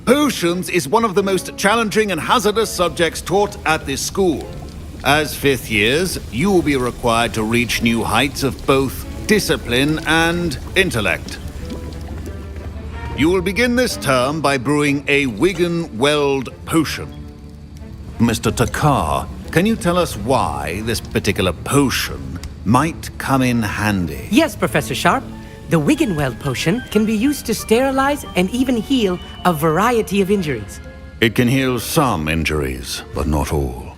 Potions is one of the most challenging and hazardous subjects taught at this school. As fifth years, you will be required to reach new heights of both discipline and intellect. You will begin this term by brewing a Wiggenweld potion. Mr. Takar, can you tell us why this particular potion might come in handy? Yes, Professor Sharp. The Wiggenweld potion can be used to sterilize and even heal a variety of injuries. It can heal some injuries, but not all.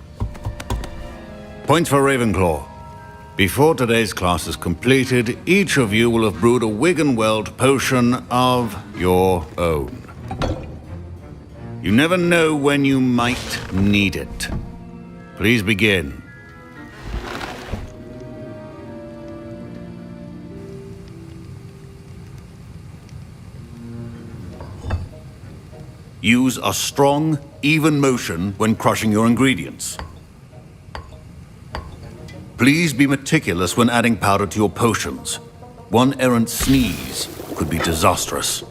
Points for Ravenclaw. Before today's class is completed, each of you will have brewed a Wiggenweld potion of your own. You never know when you might need it. Please begin. Use a strong, even motion when crushing your ingredients. Please be meticulous when adding powder to your potions. One errant sneeze could be disastrous.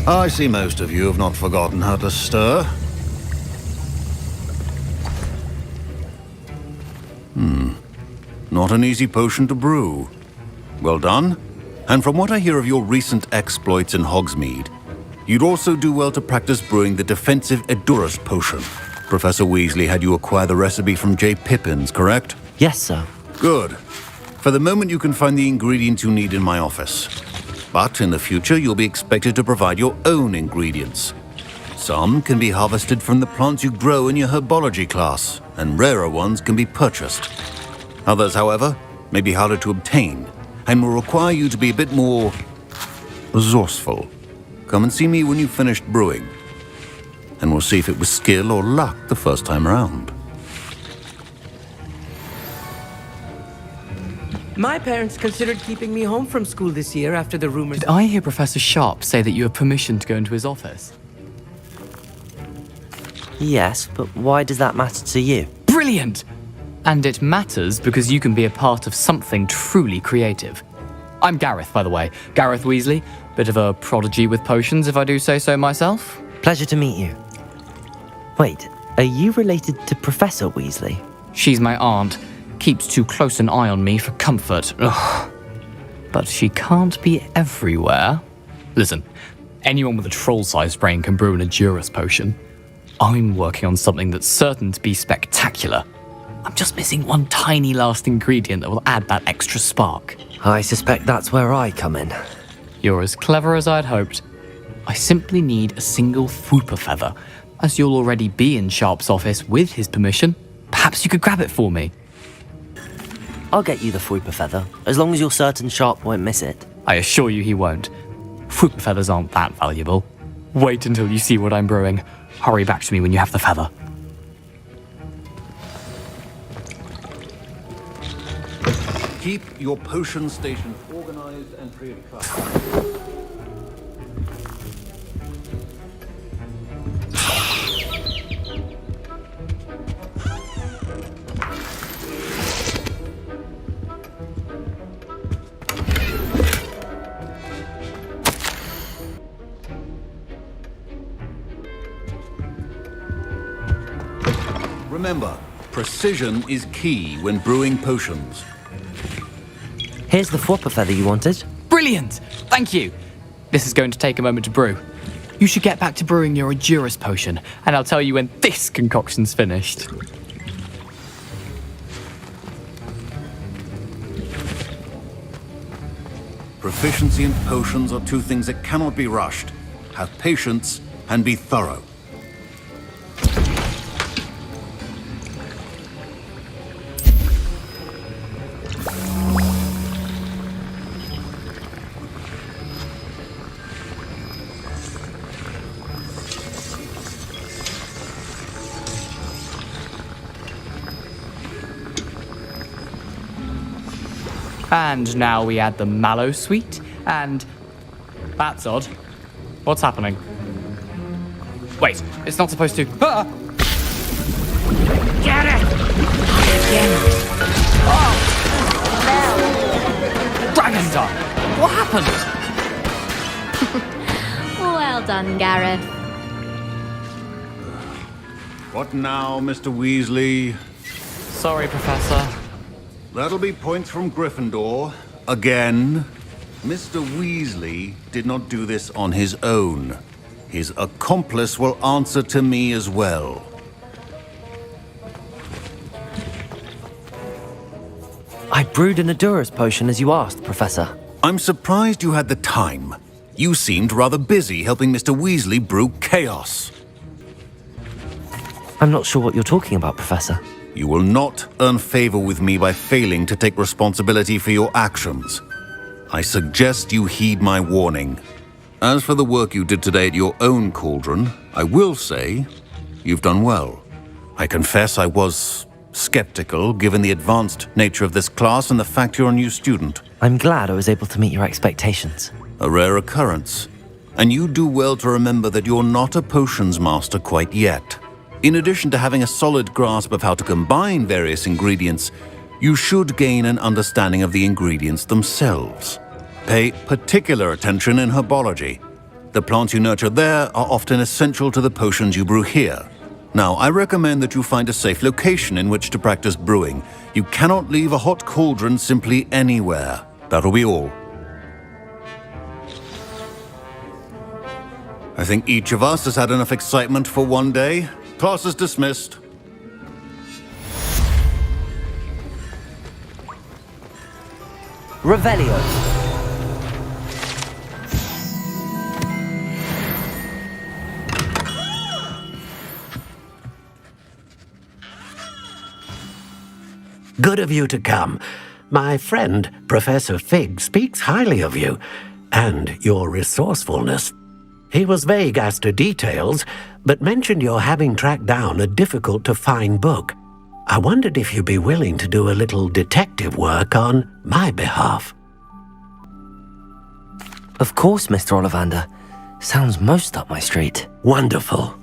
I see most of you have not forgotten how to stir. Not an easy potion to brew. Well done. And from what I hear of your recent exploits in Hogsmeade, you'd also do well to practice brewing the defensive Edurus potion. Professor Weasley had you acquire the recipe from J. Pippins, correct? Yes, sir. Good. For the moment, you can find the ingredients you need in my office. But in the future, you'll be expected to provide your own ingredients. Some can be harvested from the plants you grow in your herbology class, and rarer ones can be purchased. Others, however, may be harder to obtain, and will require you to be a bit more resourceful. Come and see me when you've finished brewing, and we'll see if it was skill or luck the first time around. My parents considered keeping me home from school this year after the rumors. Did I hear Professor Sharp say that you have permission to go into his office? Yes, but why does that matter to you? Brilliant! And it matters because you can be a part of something truly creative. I'm Gareth, by the way. Gareth Weasley. Bit of a prodigy with potions, if I do say so myself. Pleasure to meet you. Wait, are you related to Professor Weasley? She's my aunt. Keeps too close an eye on me for comfort. Ugh. But she can't be everywhere. Listen, anyone with a troll-sized brain can brew an Edurus potion. I'm working on something that's certain to be spectacular. I'm just missing one tiny last ingredient that will add that extra spark. I suspect that's where I come in. You're as clever as I'd hoped. I simply need a single Fwooper feather. As you'll already be in Sharp's office with his permission, perhaps you could grab it for me. I'll get you the Fwooper feather, as long as you're certain Sharp won't miss it. I assure you he won't. Fwooper feathers aren't that valuable. Wait until you see what I'm brewing. Hurry back to me when you have the feather. Keep your potion station organized and free of clutter. Remember, precision is key when brewing potions. Here's the Fwooper feather you wanted. Brilliant! Thank you! This is going to take a moment to brew. You should get back to brewing your Edurus potion, and I'll tell you when this concoction's finished. Proficiency and potions are two things that cannot be rushed. Have patience and be thorough. And now we add the mallow sweet, and... That's odd. What's happening? Wait, it's not supposed to... Ah! Get it! Again. Dragon Dog! What happened? Well done, Gareth. What now, Mr. Weasley? Sorry, Professor. That'll be points from Gryffindor. Again. Mr. Weasley did not do this on his own. His accomplice will answer to me as well. I brewed an Adurus potion as you asked, Professor. I'm surprised you had the time. You seemed rather busy helping Mr. Weasley brew chaos. I'm not sure what you're talking about, Professor. You will not earn favor with me by failing to take responsibility for your actions. I suggest you heed my warning. As for the work you did today at your own cauldron, I will say you've done well. I confess I was skeptical given the advanced nature of this class and the fact you're a new student. I'm glad I was able to meet your expectations. A rare occurrence. And you do well to remember that you're not a potions master quite yet. In addition to having a solid grasp of how to combine various ingredients, you should gain an understanding of the ingredients themselves. Pay particular attention in herbology. The plants you nurture there are often essential to the potions you brew here. Now, I recommend that you find a safe location in which to practice brewing. You cannot leave a hot cauldron simply anywhere. That'll be all. I think each of us has had enough excitement for one day. Class is dismissed. Revelio. Good of you to come. My friend, Professor Fig, speaks highly of you and your resourcefulness. He was vague as to details, but mentioned your having tracked down a difficult-to-find book. I wondered if you'd be willing to do a little detective work on my behalf. Of course, Mr. Ollivander. Sounds most up my street. Wonderful.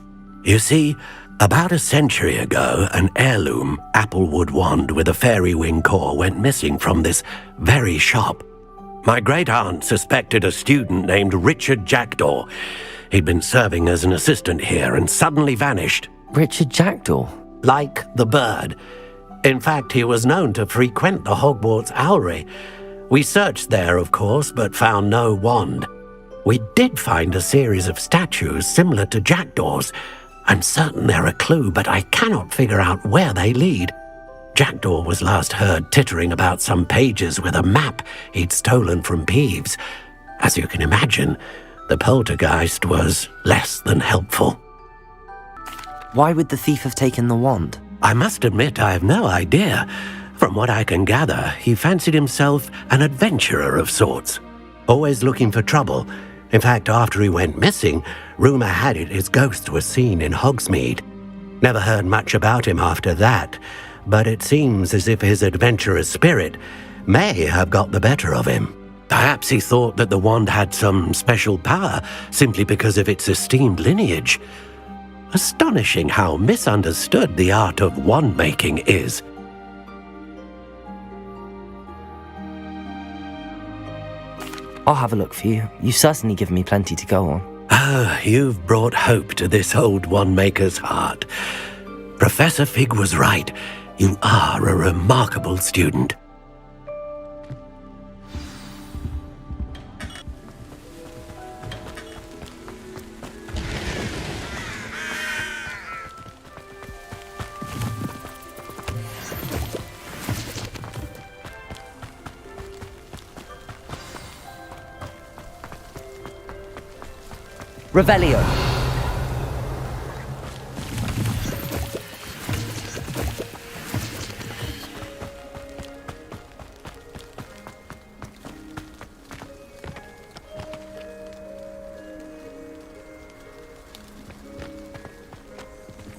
You see, about a century ago, an heirloom applewood wand with a fairy wing core went missing from this very shop. My great-aunt suspected a student named Richard Jackdaw. He'd been serving as an assistant here and suddenly vanished. Richard Jackdaw? Like the bird. In fact, he was known to frequent the Hogwarts Owlery. We searched there, of course, but found no wand. We did find a series of statues similar to Jackdaw's. I'm certain they're a clue, but I cannot figure out where they lead. Jackdaw was last heard tittering about some pages with a map he'd stolen from Peeves. As you can imagine, the poltergeist was less than helpful. Why would the thief have taken the wand? I must admit I have no idea. From what I can gather, he fancied himself an adventurer of sorts, always looking for trouble. In fact, after he went missing, rumor had it his ghost was seen in Hogsmeade. Never heard much about him after that, but it seems as if his adventurous spirit may have got the better of him. Perhaps he thought that the wand had some special power simply because of its esteemed lineage. Astonishing how misunderstood the art of wand-making is. I'll have a look for you. You've certainly given me plenty to go on. Ah, you've brought hope to this old wand-maker's heart. Professor Fig was right. You are a remarkable student. Revelio.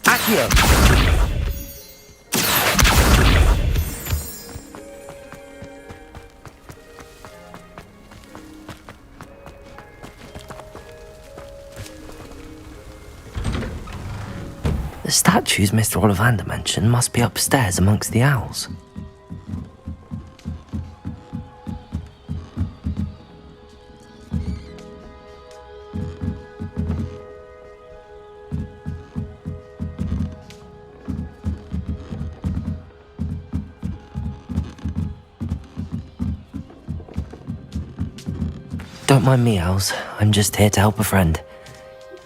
Accio. The statues Mr. Ollivander mentioned must be upstairs amongst the owls. Don't mind me, owls. I'm just here to help a friend.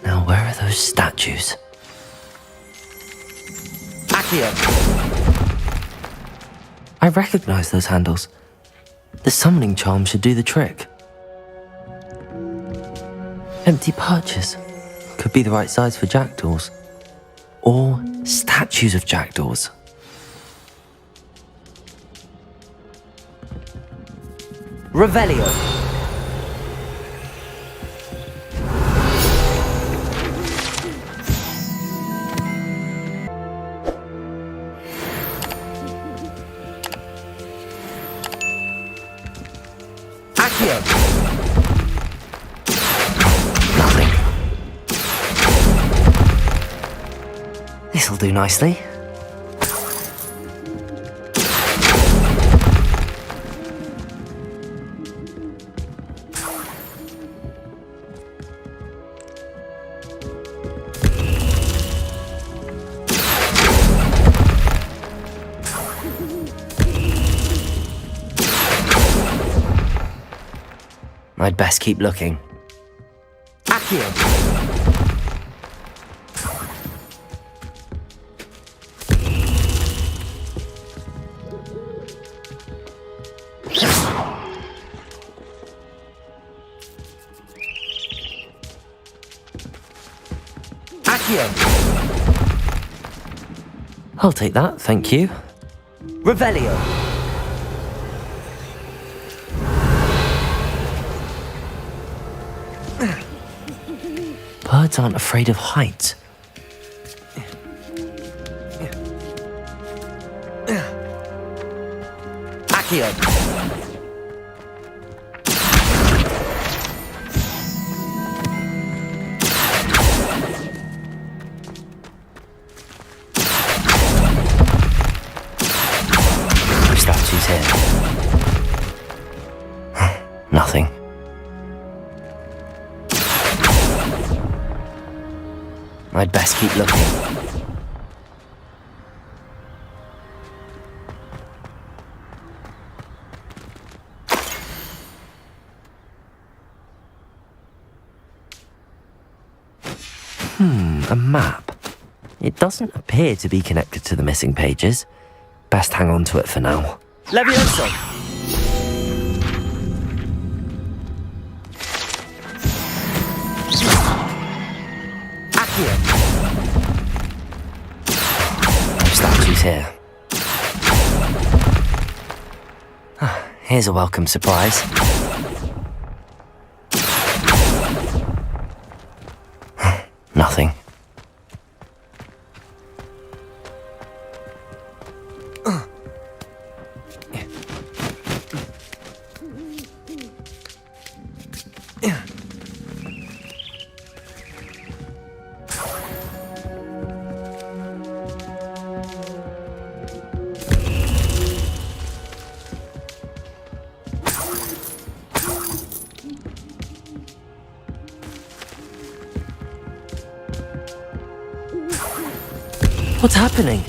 Now, where are those statues? Accio! I recognize those handles. The summoning charm should do the trick. Empty perches. Could be the right size for jackdaws. Or statues of jackdaws. Revelio! Nothing. This'll do nicely. I'd best keep looking. Accio! I'll take that, thank you. Revelio! Birds aren't afraid of heights. Accio! No statues here. Nothing. I'd best keep looking. A map. It doesn't appear to be connected to the missing pages. Best hang on to it for now. Levioso! No statues here. Here's a welcome surprise. Nothing. What's happening?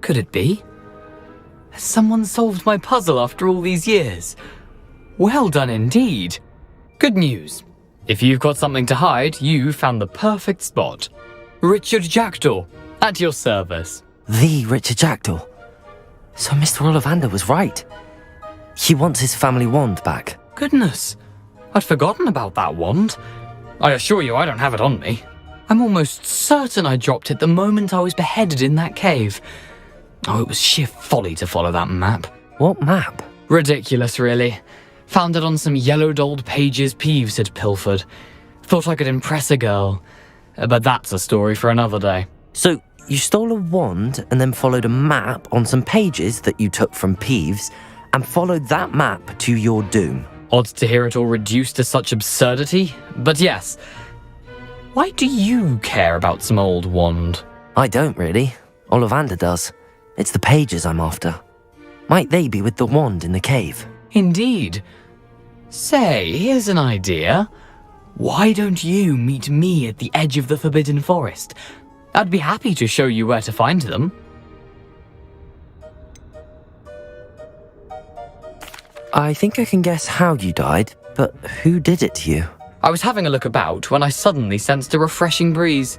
Could it be? Has someone solved my puzzle after all these years? Well done indeed. Good news. If you've got something to hide, you found the perfect spot. Richard Jackdaw, at your service. The Richard Jackdaw. So Mr. Ollivander was right. He wants his family wand back. Goodness, I'd forgotten about that wand. I assure you I don't have it on me. I'm almost certain I dropped it the moment I was beheaded in that cave. Oh, it was sheer folly to follow that map. What map? Ridiculous, really. Found it on some yellowed old pages Peeves had pilfered. Thought I could impress a girl. But that's a story for another day. So, you stole a wand and then followed a map on some pages that you took from Peeves and followed that map to your doom. Odd to hear it all reduced to such absurdity, but yes. Why do you care about some old wand? I don't really. Ollivander does. It's the pages I'm after. Might they be with the wand in the cave? Indeed. Say, here's an idea. Why don't you meet me at the edge of the Forbidden Forest? I'd be happy to show you where to find them. I think I can guess how you died, but who did it to you? I was having a look about when I suddenly sensed a refreshing breeze,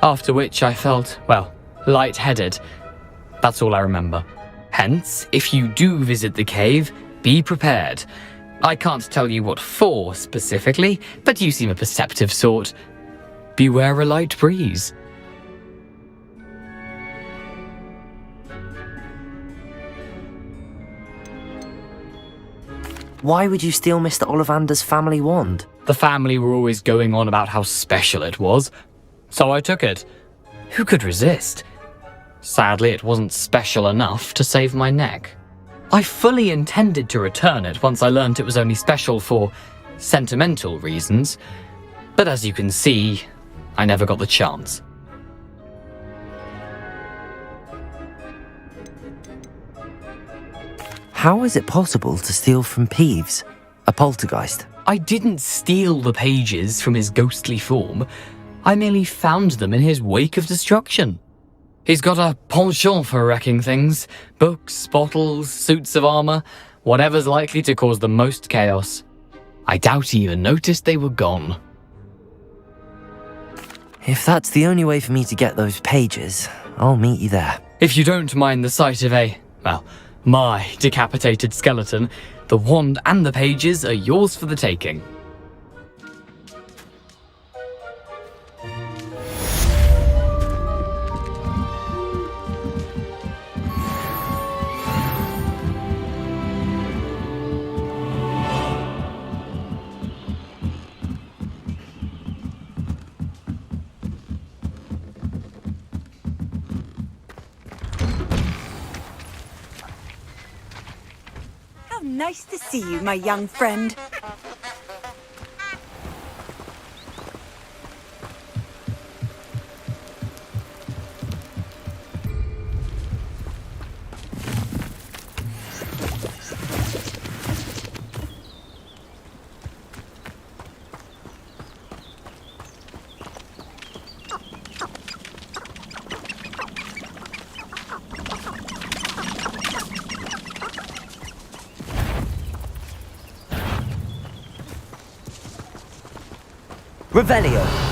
after which I felt, well, lightheaded. That's all I remember. Hence, if you do visit the cave, be prepared. I can't tell you what for specifically, but you seem a perceptive sort. Beware a light breeze. Why would you steal Mr. Ollivander's family wand? The family were always going on about how special it was, so I took it. Who could resist? Sadly, it wasn't special enough to save my neck. I fully intended to return it once I learned it was only special for sentimental reasons, but as you can see, I never got the chance. How is it possible to steal from Peeves, a poltergeist? I didn't steal the pages from his ghostly form. I merely found them in his wake of destruction. He's got a penchant for wrecking things. Books, bottles, suits of armor, whatever's likely to cause the most chaos. I doubt he even noticed they were gone. If that's the only way for me to get those pages, I'll meet you there. If you don't mind the sight of my decapitated skeleton, the wand and the pages are yours for the taking. Nice to see you, my young friend. Revelio!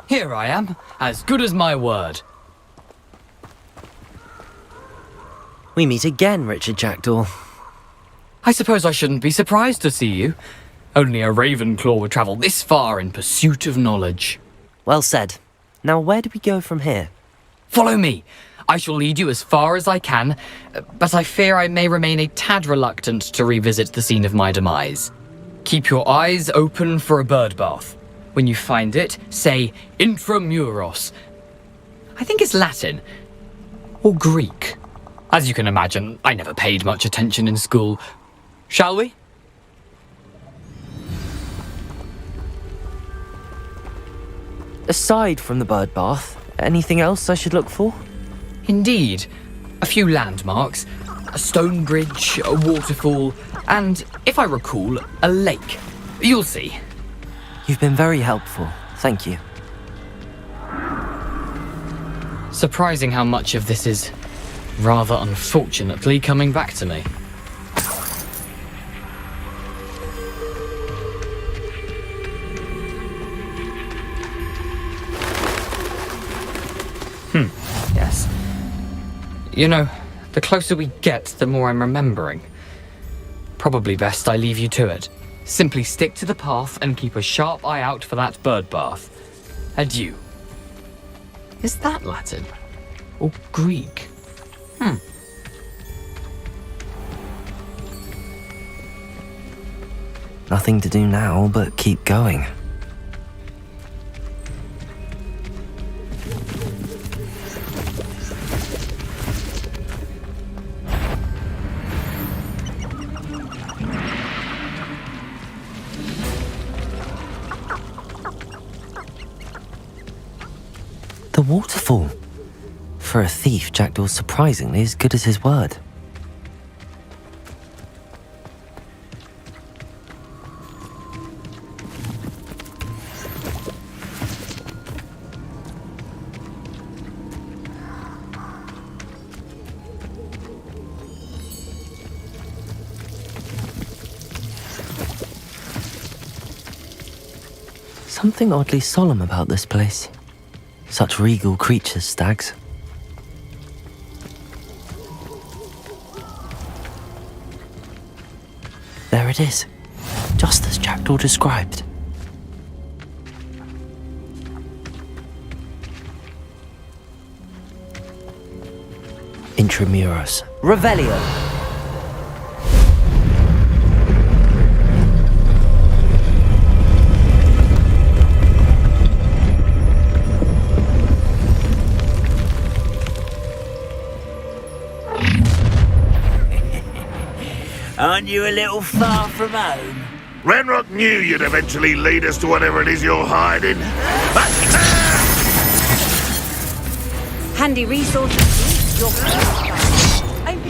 Here I am, as good as my word. We meet again, Richard Jackdaw. I suppose I shouldn't be surprised to see you. Only a Ravenclaw would travel this far in pursuit of knowledge. Well said. Now where do we go from here? Follow me. I shall lead you as far as I can, but I fear I may remain a tad reluctant to revisit the scene of my demise. Keep your eyes open for a bird bath. When you find it, say intramuros. I think it's Latin. Or Greek. As you can imagine, I never paid much attention in school. Shall we? Aside from the bird bath, anything else I should look for? Indeed. A few landmarks. A stone bridge, a waterfall, and, if I recall, a lake. You'll see. You've been very helpful. Thank you. Surprising how much of this is rather unfortunately coming back to me. Yes. You know, the closer we get, the more I'm remembering. Probably best I leave you to it. Simply stick to the path and keep a sharp eye out for that bird bath. Adieu. Is that Latin? Or Greek? Nothing to do now but keep going. The waterfall. For a thief, Jackdaw's surprisingly as good as his word. Something oddly solemn about this place. Such regal creatures, stags. There it is, just as Jackdaw described. Intramuros. Revelio! Aren't you a little far from home? Ranrock knew you'd eventually lead us to whatever it is you're hiding. Handy resources. Your I'm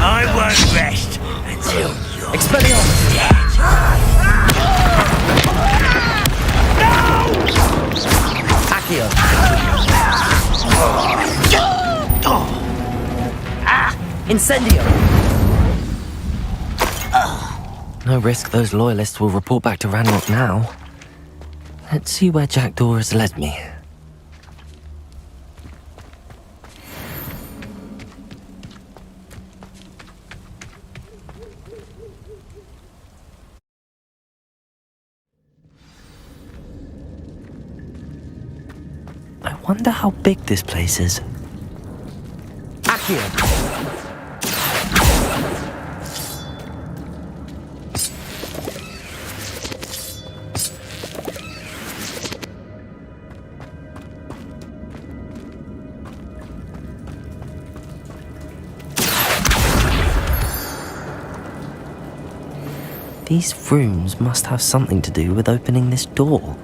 I won't rest until you're Expelliarmus! Accio! Incendio! No risk those loyalists will report back to Ranrock now. Let's see where Jackdaw has led me. I wonder how big this place is. Accio! These rooms must have something to do with opening this door.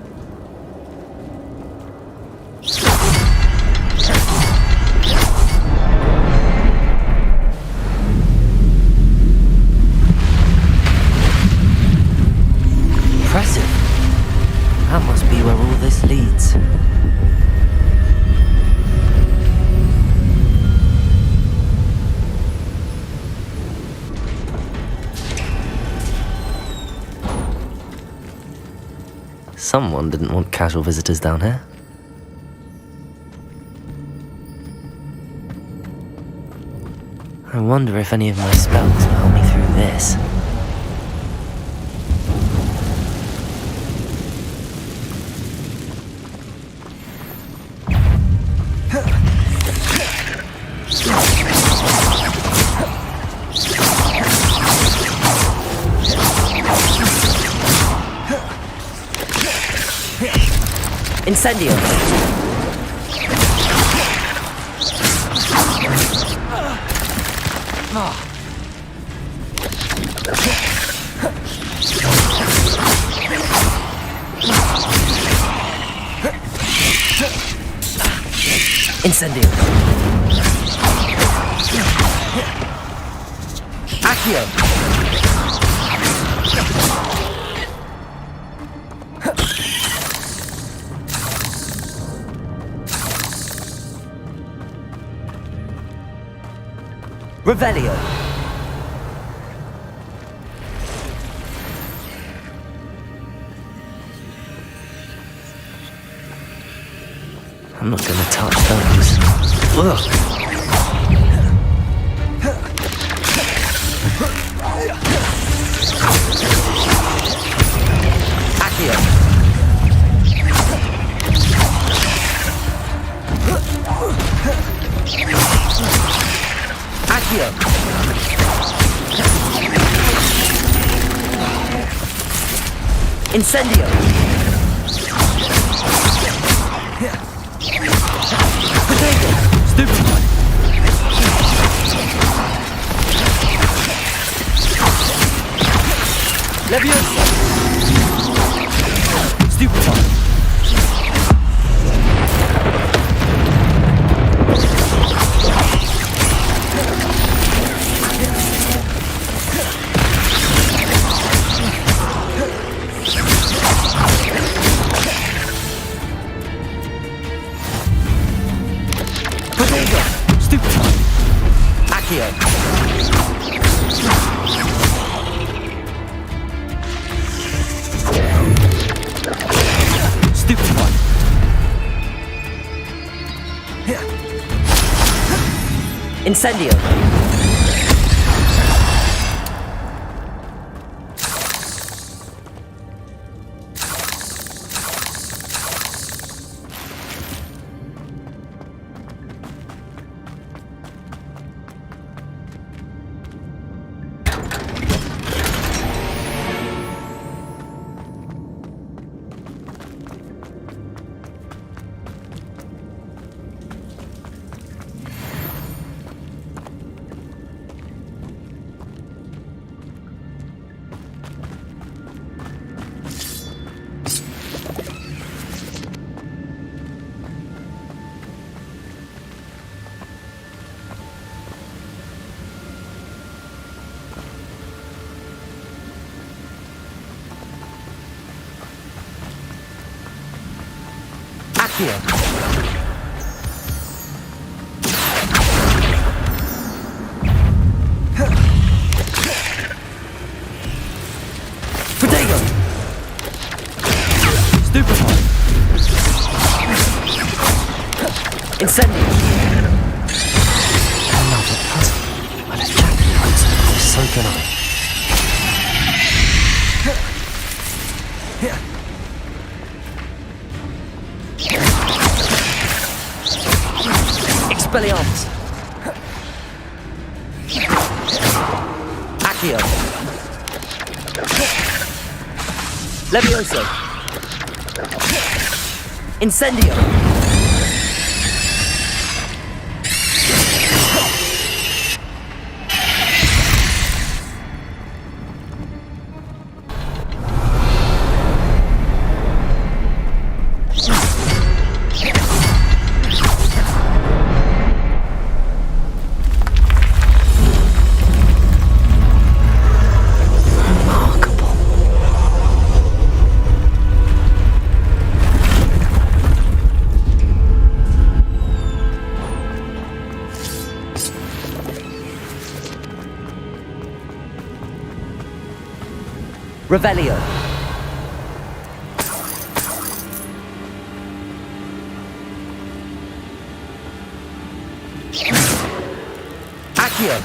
Impressive. That must be where all this leads. Someone didn't want casual visitors down here. I wonder if any of my spells will help me through this. Incendio! Incendio! Accio. Revelio. I'm not gonna touch those. Ugh. Accio. Accio. Incendio. Potato. Stupefy. Leviosa. Stupefy. Potato. Stupefy. Accio. Stupefy. Incendio. Accio. Potato. Stupefy. Incendio. Another puzzle. But if Jack knows, so can I. Expelliarmus. Accio. Levioso. Incendio. Revelio. Accio.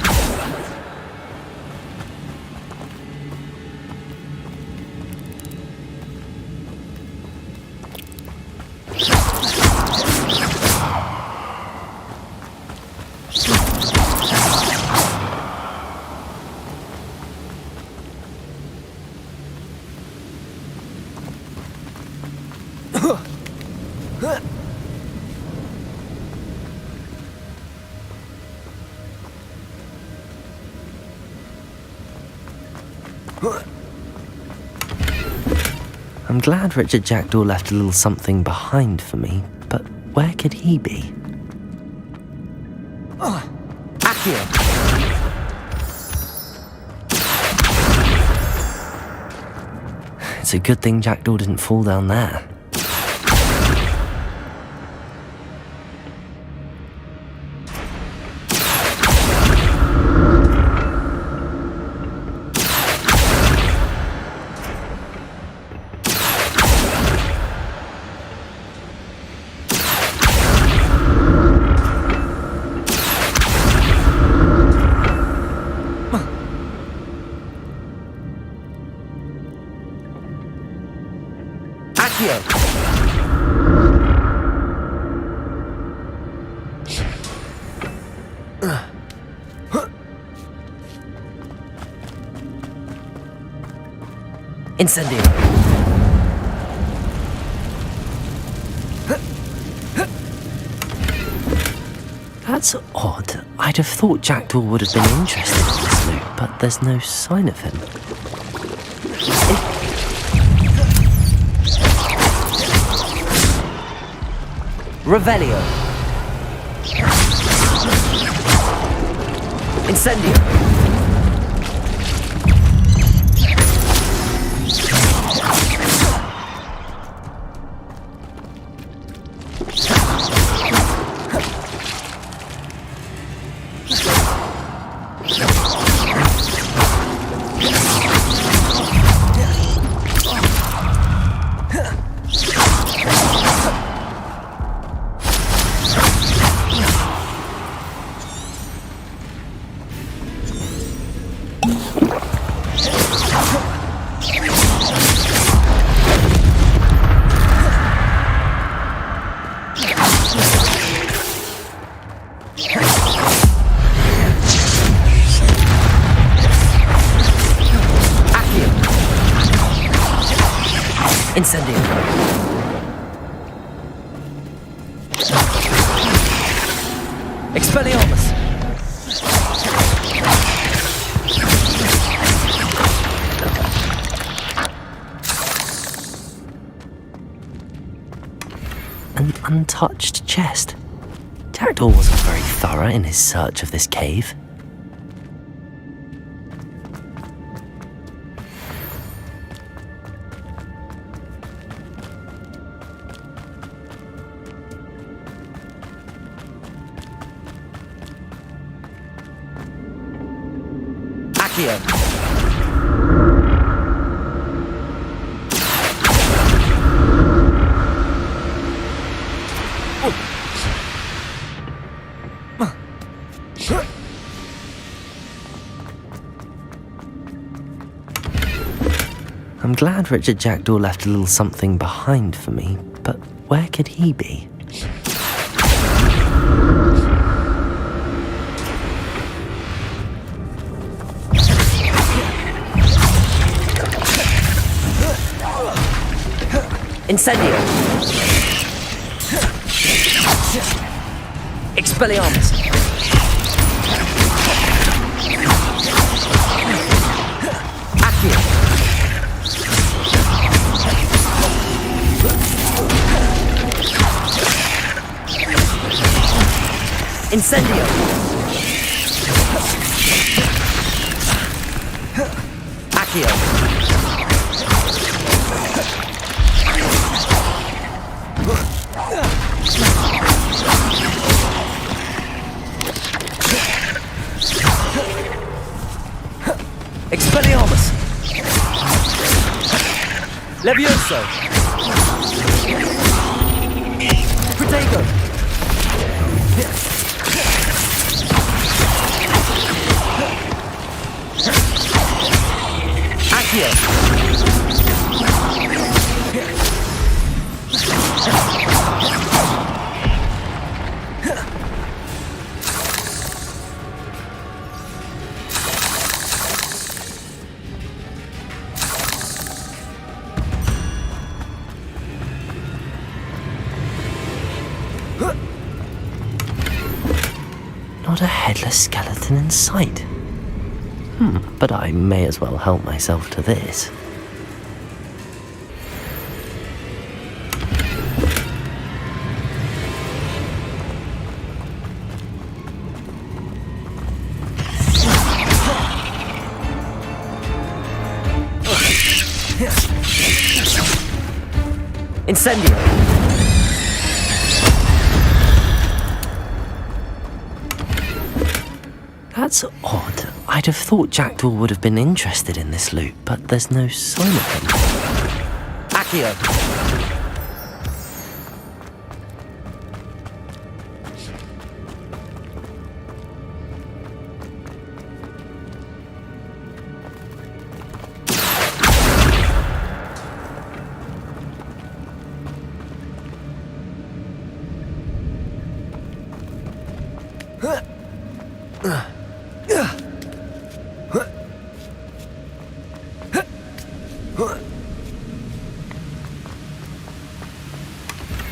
I'm glad Richard Jackdaw left a little something behind for me, but where could he be? Accio. a good thing Jackdaw didn't fall down there. Incendio. That's odd. I'd have thought Jackdaw would have been interested in this loot, but there's no sign of him. Revelio. Incendio. Incendio. Expelliarmus. An untouched chest. Jackdaw wasn't very thorough in his search of this cave. I'm glad Richard Jackdaw left a little something behind for me, but where could he be? Incendio. Expelliarmus. Accio. Incendio. Accio. Expelliarmus. Levioso. Protego. Accio. Not a headless skeleton in sight. But I may as well help myself to this. Incendio! That's odd. I'd have thought Jackdaw would have been interested in this loot, but there's no sign of him. Accio!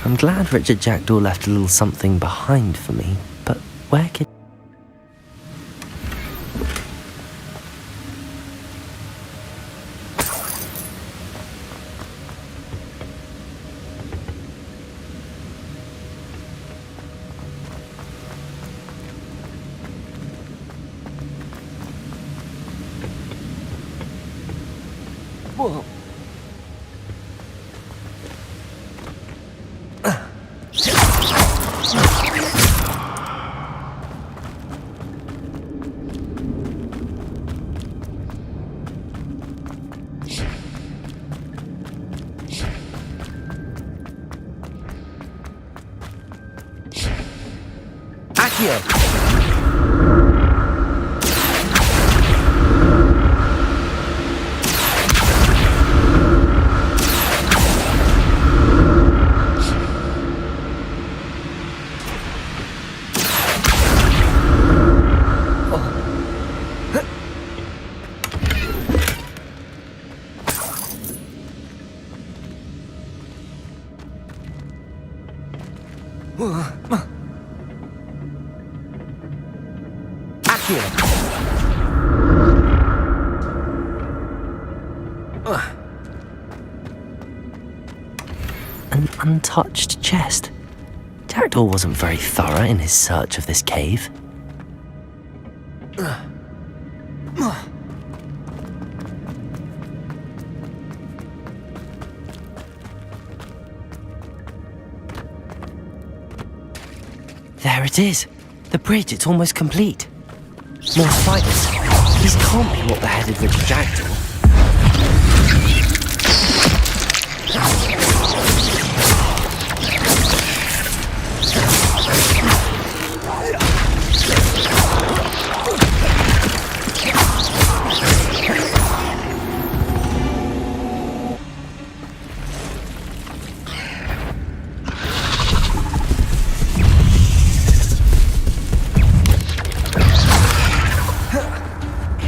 I'm glad Richard Jackdaw left a little something behind for me, but where could... Whoa. Accio! An untouched chest. Jackdaw wasn't very thorough in his search of this cave. There it is. The bridge, it's almost complete. More spiders. These can't be what beheaded Richard Jackdaw.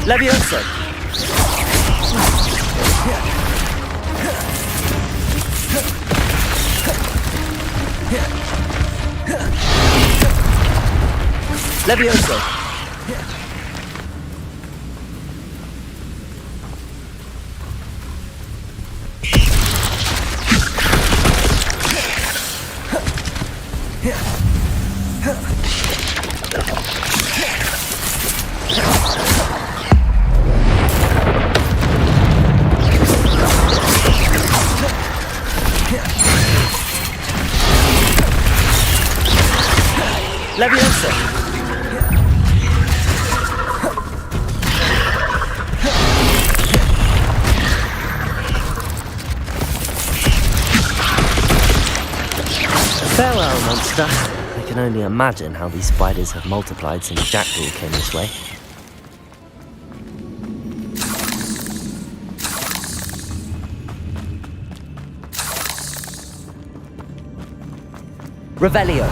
Levioso! Levioso! Levioso! Farewell, monster. I can only imagine how these spiders have multiplied since Jackdaw came this way. Revelio.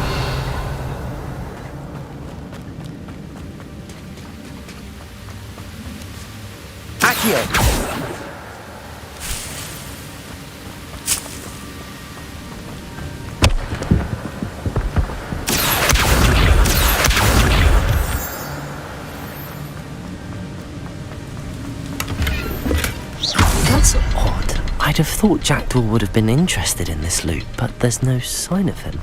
Accio. That's odd. I'd have thought Jackdaw would have been interested in this loot, but there's no sign of him.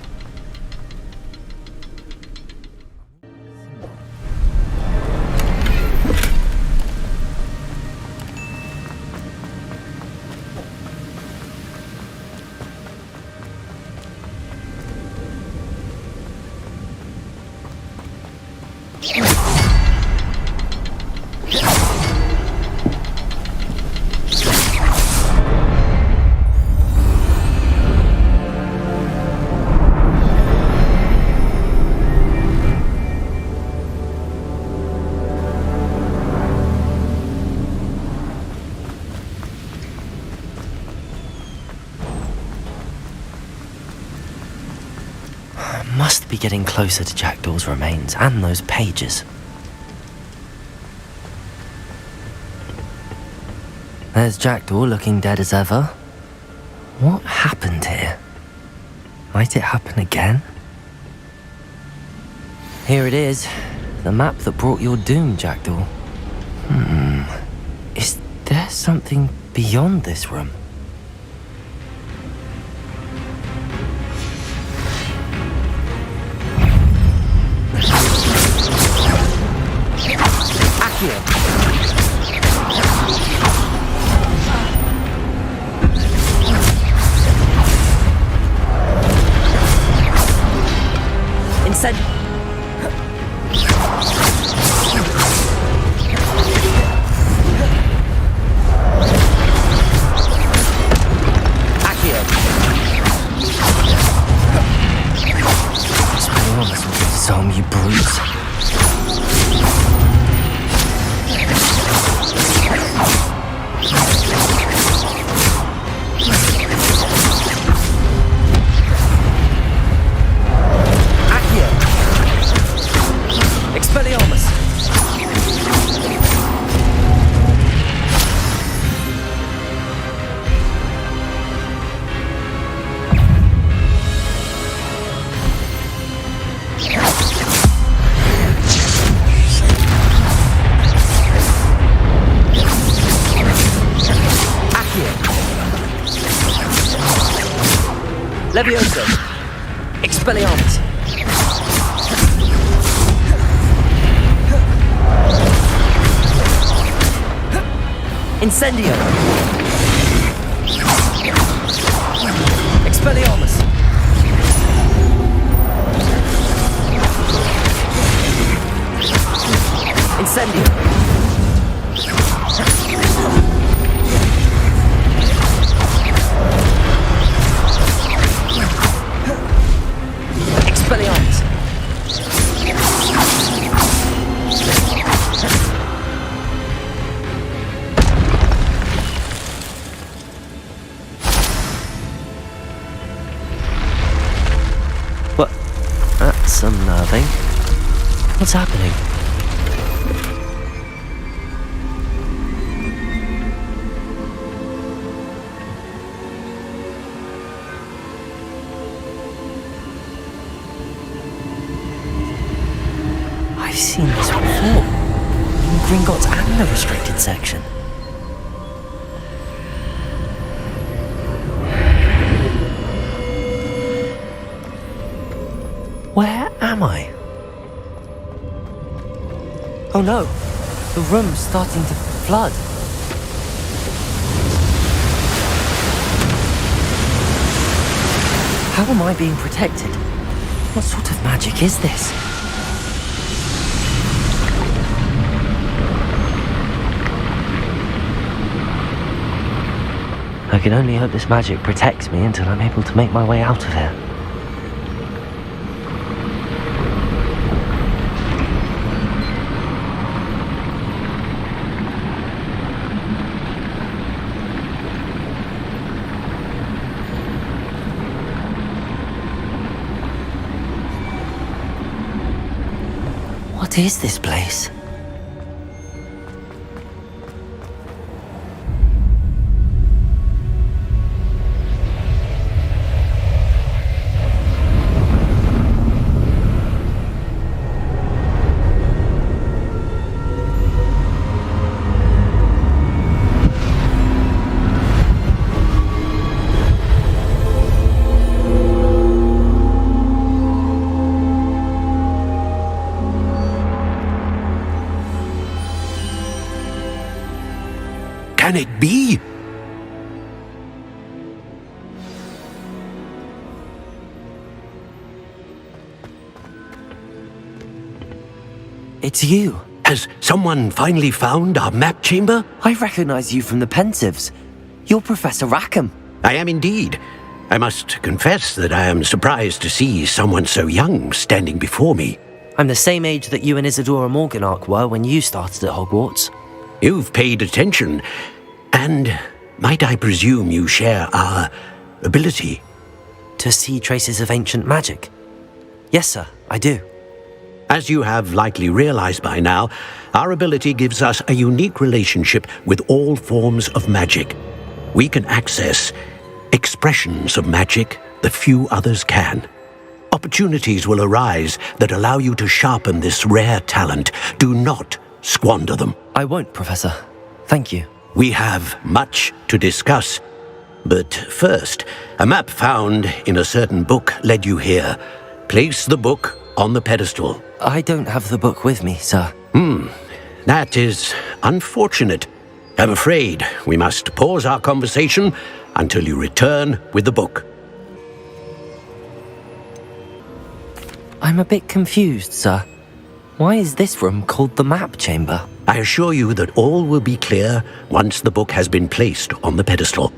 Must be getting closer to Jackdaw's remains and those pages. There's Jackdaw looking dead as ever. What happened here? Might it happen again? Here it is. The map that brought your doom, Jackdaw. Is there something beyond this room? Instead... Some you brutes. Levioso! Expelliarmus! Incendio! Expelliarmus! Incendio! Expelliarmus! What? That's some nerving. What's happening? I've seen this before. In Gringotts and the restricted section. Where am I? Oh no, the room's starting to flood. How am I being protected? What sort of magic is this? I can only hope this magic protects me until I'm able to make my way out of here. What is this place? Can it be? It's you. Has someone finally found our map chamber? I recognize you from the Pensives. You're Professor Rackham. I am indeed. I must confess that I am surprised to see someone so young standing before me. I'm the same age that you and Isadora Morganach were when you started at Hogwarts. You've paid attention, and might I presume you share our ability? To see traces of ancient magic. Yes, sir, I do. As you have likely realized by now, our ability gives us a unique relationship with all forms of magic. We can access expressions of magic that few others can. Opportunities will arise that allow you to sharpen this rare talent. Do not squander them. I won't, Professor. Thank you. We have much to discuss. But first, a map found in a certain book led you here. Place the book on the pedestal. I don't have the book with me, sir. That is unfortunate. I'm afraid we must pause our conversation until you return with the book. I'm a bit confused, sir. Why is this room called the map chamber? I assure you that all will be clear once the book has been placed on the pedestal.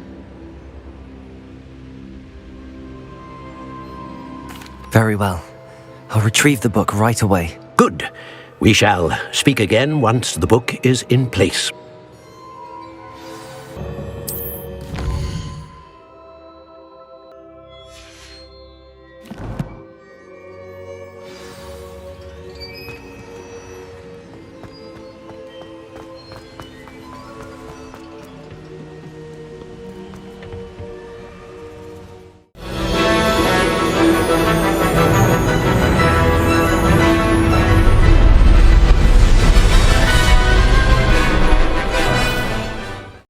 Very well. I'll retrieve the book right away. Good. We shall speak again once the book is in place.